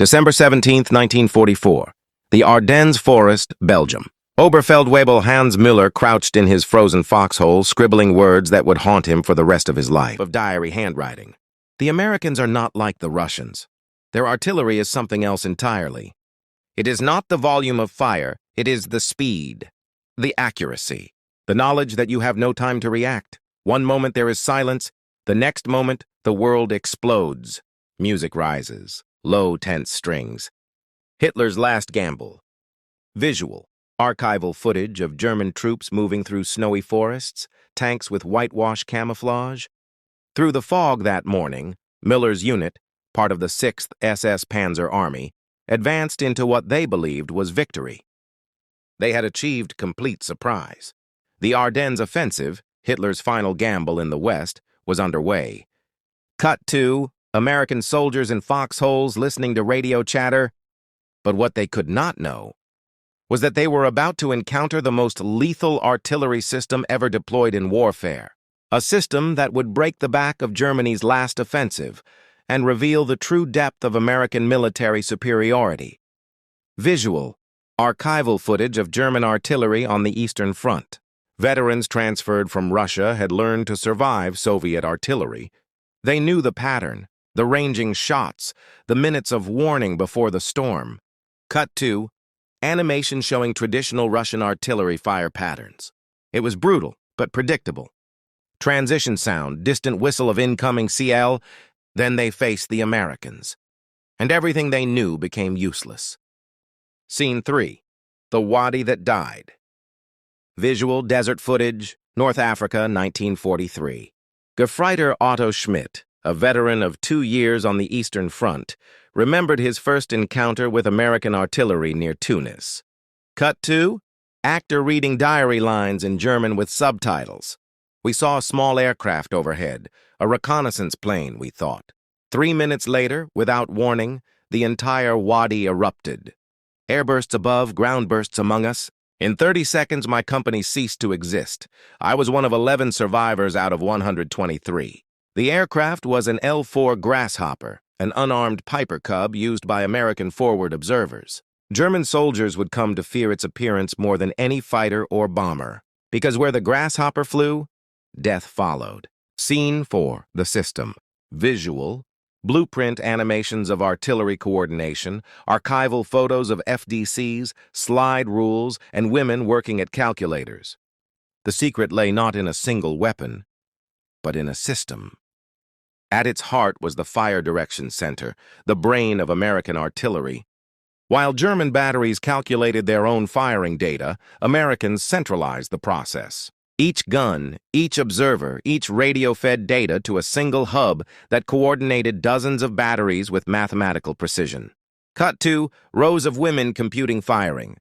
December 17, 1944. The Ardennes forest, Belgium. Oberfeldwebel Hans Müller crouched in his frozen foxhole, scribbling words that would haunt him for the rest of his life of diary handwriting. The Americans are not like the Russians. Their artillery is something else entirely. It is not the volume of fire, it is the speed, the accuracy, the knowledge that you have no time to react. One moment there is silence, the next moment the world explodes. Music rises, low, tense strings. Hitler's last gamble. Visual. Archival footage of German troops moving through snowy forests, tanks with whitewash camouflage. Through the fog that morning, Müller's unit, part of the 6th SS Panzer Army, advanced into what they believed was victory. They had achieved complete surprise. The Ardennes offensive, Hitler's final gamble in the West, was underway. Cut to American soldiers in foxholes listening to radio chatter. But what they could not know was that they were about to encounter the most lethal artillery system ever deployed in warfare, a system that would break the back of Germany's last offensive and reveal the true depth of American military superiority. Visual, archival footage of German artillery on the Eastern Front. Veterans transferred from Russia had learned to survive Soviet artillery. They knew the pattern, the ranging shots, the minutes of warning before the storm. Cut to animation showing traditional Russian artillery fire patterns. It was brutal, but predictable. Transition sound, distant whistle of incoming CL, then they faced the Americans. And everything they knew became useless. Scene 3. The Wadi that died. Visual desert footage, North Africa, 1943. Gefreiter Otto Schmidt, a veteran of 2 years on the Eastern Front, remembered his first encounter with American artillery near Tunis. Cut to actor reading diary lines in German with subtitles. We saw a small aircraft overhead, a reconnaissance plane, we thought. 3 minutes later, without warning, the entire wadi erupted. Airbursts above, ground bursts among us. In 30 seconds, my company ceased to exist. I was one of 11 survivors out of 123. The aircraft was an L-4 Grasshopper, an unarmed Piper Cub used by American forward observers. German soldiers would come to fear its appearance more than any fighter or bomber, because where the Grasshopper flew, death followed. Scene 4, the system. Visual, blueprint animations of artillery coordination, archival photos of FDCs, slide rules, and women working at calculators. The secret lay not in a single weapon, but in a system. At its heart was the Fire Direction Center, the brain of American artillery. While German batteries calculated their own firing data, Americans centralized the process. Each gun, each observer, each radio fed data to a single hub that coordinated dozens of batteries with mathematical precision. Cut to rows of women computing firing,